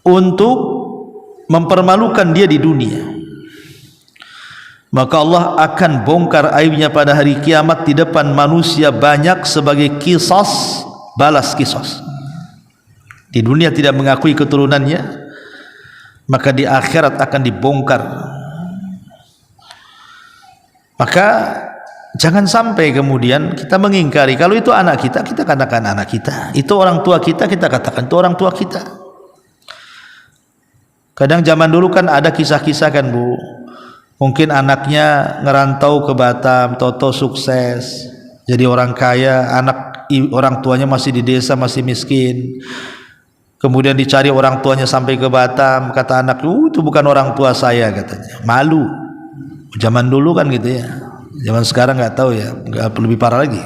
untuk mempermalukan dia di dunia, maka Allah akan bongkar aibnya pada hari kiamat di depan manusia banyak sebagai qisas, balas qisas. Di dunia tidak mengakui keturunannya, maka di akhirat akan dibongkar. Maka jangan sampai kemudian kita mengingkari. Kalau itu anak kita, kita katakan anak kita. Itu orang tua kita, kita katakan itu orang tua kita. Kadang zaman dulu kan ada kisah-kisah kan Bu, mungkin anaknya ngerantau ke Batam, toto sukses jadi orang kaya, orang tuanya masih di desa, masih miskin. Kemudian dicari orang tuanya sampai ke Batam, kata anak, itu bukan orang tua saya, katanya. Malu. Zaman dulu kan gitu ya. Zaman sekarang nggak tahu ya, nggak, lebih parah lagi.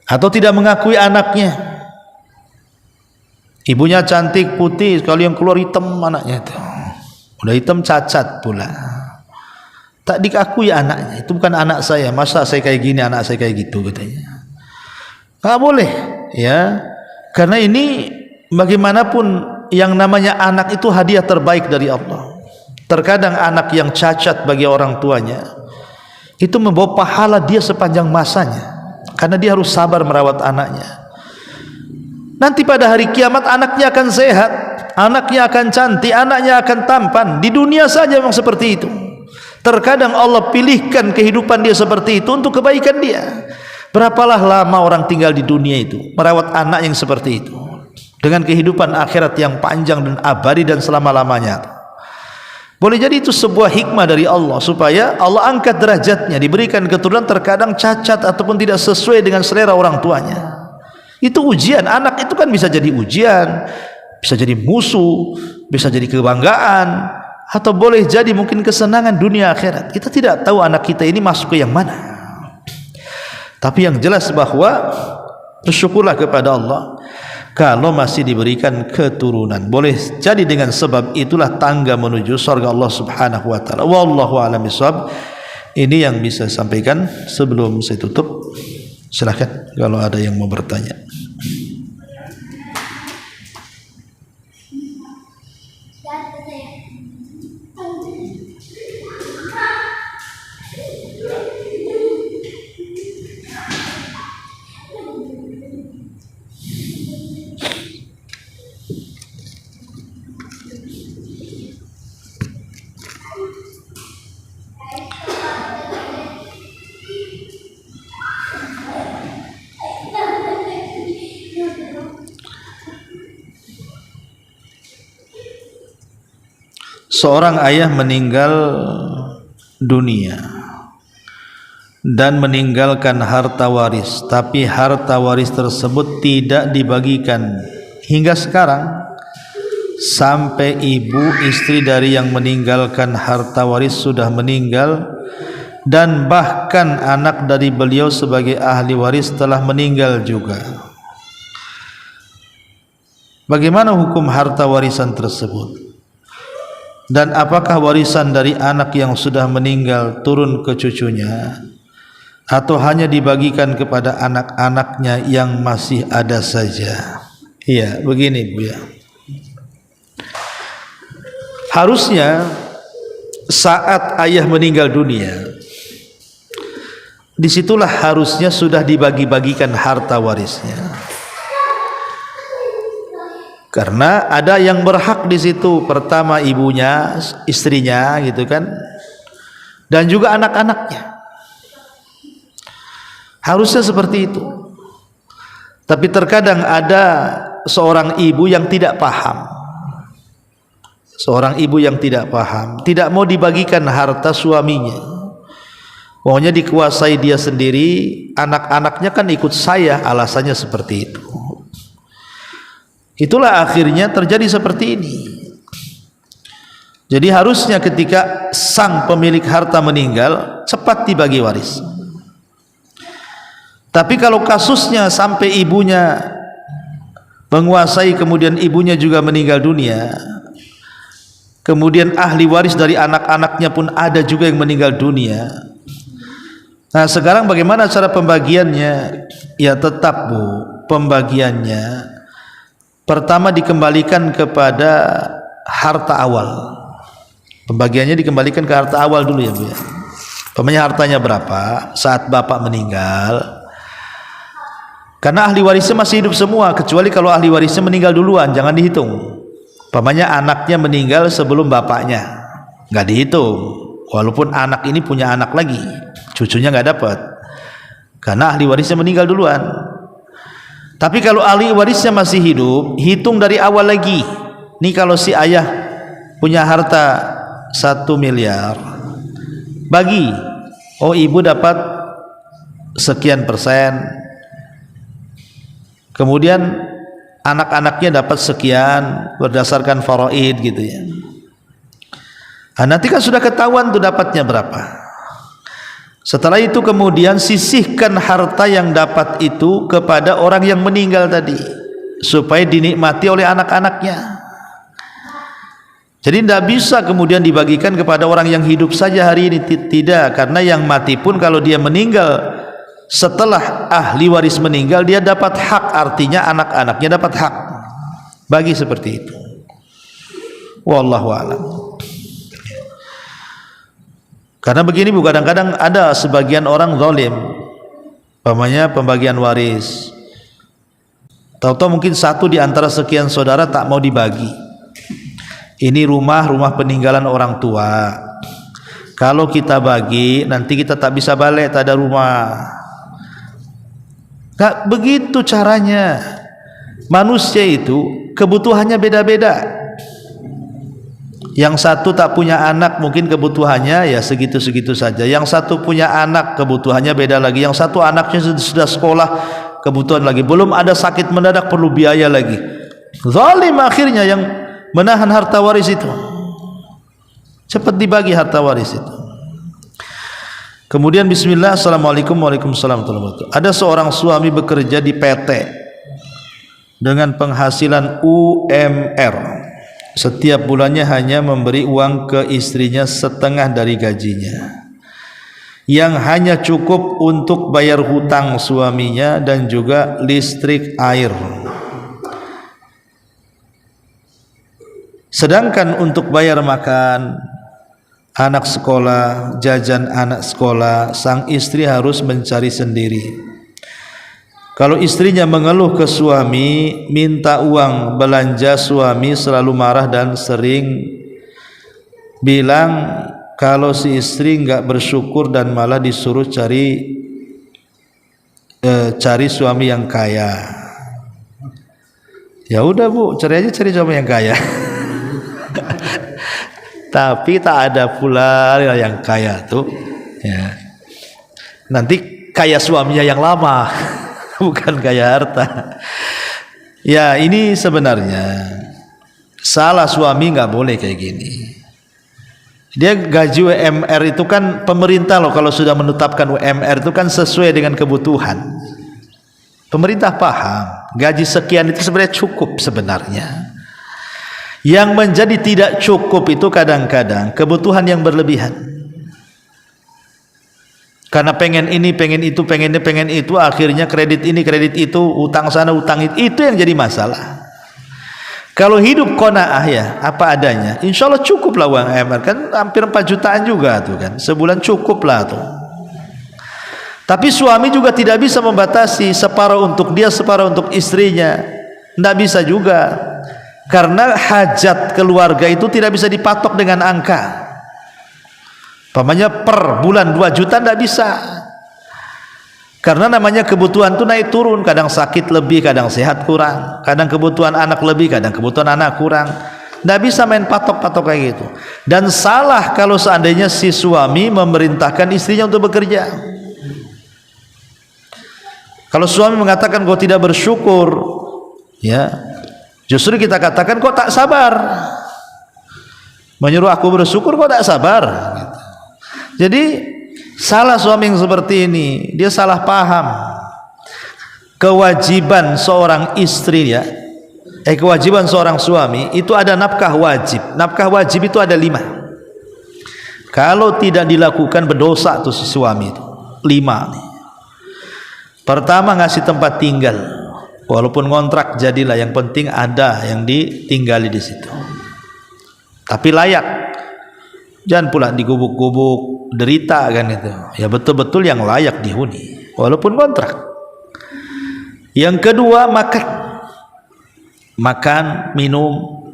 Atau tidak mengakui anaknya. Ibunya cantik putih, sekali yang keluar hitam anaknya itu. udah hitam cacat pula. Tak diakui anaknya, itu bukan anak saya, masa saya kayak gini, anak saya kayak gitu katanya. Nggak boleh ya, karena ini bagaimanapun yang namanya anak itu hadiah terbaik dari Allah. Terkadang anak yang cacat bagi orang tuanya itu membawa pahala dia sepanjang masanya, karena dia harus sabar merawat anaknya. Nanti pada hari kiamat anaknya akan sehat, anaknya akan cantik, anaknya akan tampan. Di dunia saja memang seperti itu. Terkadang Allah pilihkan kehidupan dia seperti itu untuk kebaikan dia. Berapalah lama orang tinggal di dunia itu merawat anak yang seperti itu, dengan kehidupan akhirat yang panjang dan abadi dan selama-lamanya. Boleh jadi itu sebuah hikmah dari Allah, supaya Allah angkat derajatnya, diberikan keturunan terkadang cacat ataupun tidak sesuai dengan selera orang tuanya. Itu ujian. Anak itu kan bisa jadi ujian, bisa jadi musuh, bisa jadi kebanggaan, atau boleh jadi mungkin kesenangan dunia akhirat. Kita tidak tahu anak kita ini masuk ke yang mana. Tapi yang jelas bahwa bersyukurlah kepada Allah kalau masih diberikan keturunan. Boleh jadi dengan sebab itulah tangga menuju surga Allah Subhanahu wa taala. Wallahu a'lam bishawab. Ini yang bisa saya sampaikan sebelum saya tutup. Silakan kalau ada yang mau bertanya. Seorang ayah meninggal dunia dan meninggalkan harta waris, tapi harta waris tersebut tidak dibagikan hingga sekarang, sampai ibu istri dari yang meninggalkan harta waris sudah meninggal, dan bahkan anak dari beliau sebagai ahli waris telah meninggal juga. Bagaimana hukum harta warisan tersebut? Dan apakah warisan dari anak yang sudah meninggal turun ke cucunya, atau hanya dibagikan kepada anak-anaknya yang masih ada saja? Iya, begini Bu ya. Harusnya saat ayah meninggal dunia, disitulah harusnya sudah dibagi-bagikan harta warisnya. Karena ada yang berhak di situ. Pertama ibunya, istrinya gitu kan, dan juga anak-anaknya. Harusnya seperti itu. Tapi terkadang ada seorang ibu yang tidak paham. Seorang ibu yang tidak paham, tidak mau dibagikan harta suaminya. Maunya dikuasai dia sendiri, anak-anaknya kan ikut saya, alasannya seperti itu. Itulah akhirnya terjadi seperti ini. Jadi harusnya ketika sang pemilik harta meninggal, cepat dibagi waris. Tapi kalau kasusnya sampai ibunya menguasai, kemudian ibunya juga meninggal dunia, kemudian ahli waris dari anak-anaknya pun ada juga yang meninggal dunia. Nah sekarang bagaimana cara pembagiannya? Ya tetap Bu, pembagiannya pertama dikembalikan kepada harta awal. Pembagiannya dikembalikan ke harta awal dulu ya Bu ya. Pemanya hartanya berapa saat bapak meninggal. Karena ahli warisnya masih hidup semua, kecuali kalau ahli warisnya meninggal duluan, jangan dihitung. Pemanya anaknya meninggal sebelum bapaknya, nggak dihitung. Walaupun anak ini punya anak lagi, cucunya nggak dapat, karena ahli warisnya meninggal duluan. Tapi kalau ahli warisnya masih hidup, hitung dari awal lagi. Nih kalau si ayah punya harta 1 miliar, bagi, oh ibu dapat sekian persen, kemudian anak-anaknya dapat sekian berdasarkan faraid gitu ya. Nah, nanti kan sudah ketahuan tuh dapatnya berapa. Setelah itu kemudian sisihkan harta yang dapat itu kepada orang yang meninggal tadi, supaya dinikmati oleh anak-anaknya. Jadi tidak bisa kemudian dibagikan kepada orang yang hidup saja hari ini, tidak, karena yang mati pun kalau dia meninggal setelah ahli waris meninggal, dia dapat hak, artinya anak-anaknya dapat hak. Bagi seperti itu. Wallahu a'lam. Karena begini Bu, kadang-kadang ada sebagian orang zalim, umpamanya pembagian waris, tahu-tahu mungkin satu di antara sekian saudara tak mau dibagi. Ini rumah peninggalan orang tua, kalau kita bagi nanti kita tak bisa balik, tak ada rumah. Gak begitu caranya. Manusia itu kebutuhannya beda-beda. Yang satu tak punya anak, mungkin kebutuhannya ya segitu-segitu saja. Yang satu punya anak, kebutuhannya beda lagi. Yang satu anaknya sudah sekolah, kebutuhan lagi. Belum ada sakit mendadak, perlu biaya lagi. Zalim akhirnya yang menahan harta waris itu. Cepat dibagi harta waris itu. Kemudian bismillah, assalamualaikum warahmatullahi wabarakatuh. Ada seorang suami bekerja di PT dengan penghasilan UMR. Setiap bulannya hanya memberi uang ke istrinya setengah dari gajinya, yang hanya cukup untuk bayar hutang suaminya dan juga listrik air. Sedangkan untuk bayar makan anak sekolah, jajan anak sekolah, sang istri harus mencari sendiri. Kalau istrinya mengeluh ke suami, minta uang belanja, suami selalu marah dan sering bilang kalau si istri enggak bersyukur dan malah disuruh cari suami yang kaya. Ya udah Bu, cari suami yang kaya. Tapi tak ada pula yang kaya tuh ya. Nanti kaya suaminya yang lama, bukan kaya harta. Ya, ini sebenarnya salah suami, nggak boleh kayak gini. Dia gaji UMR itu kan pemerintah loh, kalau sudah menetapkan UMR itu kan sesuai dengan kebutuhan. Pemerintah paham gaji sekian itu sebenarnya cukup sebenarnya. Yang menjadi tidak cukup itu kadang-kadang kebutuhan yang berlebihan. Karena pengen ini, pengen itu, pengen itu, akhirnya kredit ini, kredit itu, utang sana, utang itu yang jadi masalah. Kalau hidup qanaah ya, apa adanya, insya Allah cukup lah uang UMR, kan hampir 4 jutaan juga tuh kan, sebulan cukup lah tuh. Tapi suami juga tidak bisa membatasi separuh untuk dia, separuh untuk istrinya, tidak bisa juga. Karena hajat keluarga itu tidak bisa dipatok dengan angka. Pamannya per bulan 2 juta tidak bisa. Karena namanya kebutuhan itu naik turun, kadang sakit lebih, kadang sehat kurang, kadang kebutuhan anak lebih, kadang kebutuhan anak kurang. Tidak bisa main patok-patok kayak gitu. Dan salah kalau seandainya si suami memerintahkan istrinya untuk bekerja. Kalau suami mengatakan kau tidak bersyukur, ya, justru kita katakan kok tak sabar, menyuruh aku bersyukur kok tak sabar gitu. Jadi salah suami yang seperti ini, dia salah paham. Kewajiban seorang istri ya, kewajiban seorang suami itu ada nafkah wajib. Nafkah wajib itu ada 5. Kalau tidak dilakukan berdosa tuh si suami itu. 5 nih. Pertama, ngasih tempat tinggal. Walaupun kontrak jadilah, yang penting ada yang ditinggali di situ. Tapi layak. Jangan pula digubuk-gubuk, derita kan itu. Ya betul-betul yang layak dihuni, walaupun kontrak. Yang kedua, makan. Makan, minum.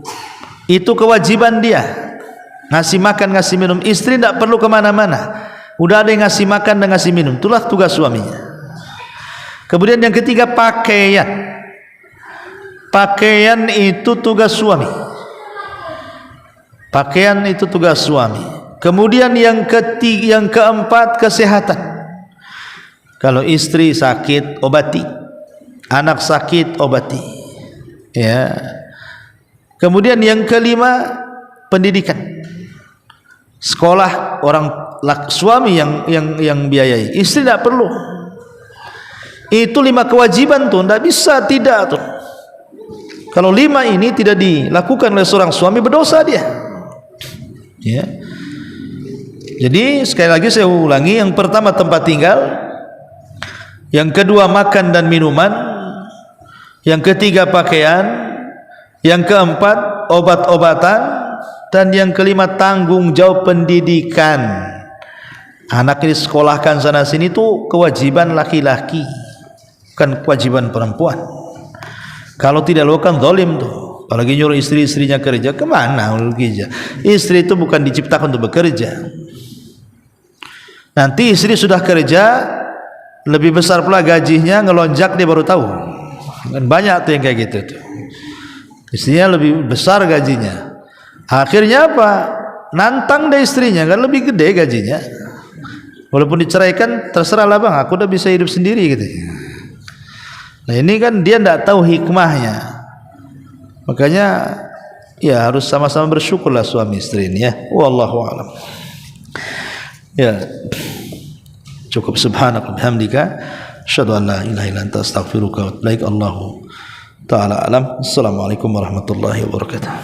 Itu kewajiban dia. Ngasih makan, ngasih minum. Istri tidak perlu kemana-mana. Udah ada yang ngasih makan dan ngasih minum. Itulah tugas suaminya. Kemudian yang ketiga, pakaian. Pakaian itu tugas suami. Pakaian itu tugas suami. Kemudian yang keempat, kesehatan. Kalau istri sakit, obati. Anak sakit, obati. Ya. Kemudian yang kelima, pendidikan. Sekolah suami yang biayai. Istri tidak perlu. Itu 5 kewajiban tuh, tidak bisa tidak tuh. Kalau 5 ini tidak dilakukan oleh seorang suami, berdosa dia. Ya. Jadi sekali lagi saya ulangi, yang pertama tempat tinggal, yang kedua makan dan minuman, yang ketiga pakaian, yang keempat obat-obatan, dan yang kelima tanggung jawab pendidikan. Anak ini sekolahkan sana sini itu kewajiban laki-laki, bukan kewajiban perempuan. Kalau tidak lakukan zalim tuh. Apalagi nyuruh istri-istrinya kerja, kemana kerja? Istri itu bukan diciptakan untuk bekerja. Nanti istri sudah kerja, lebih besar pula gajinya, ngelonjak dia baru tahu. Dan banyak tuh yang kayak gitu tuh. Istrinya lebih besar gajinya. Akhirnya apa? Nantang deh istrinya, kan lebih gede gajinya. Walaupun diceraikan, terserahlah bang, aku udah bisa hidup sendiri gitu. Nah ini kan dia tidak tahu hikmahnya. Makanya ya harus sama-sama bersyukurlah suami istri ini ya. Wallahu a'lam. Ya. Cukup subhanaka bihamdika asyhadu an la ilaha illa anta astaghfiruka wa atubu ilaik. Allahu ta'ala alam. Assalamualaikum warahmatullahi wabarakatuh.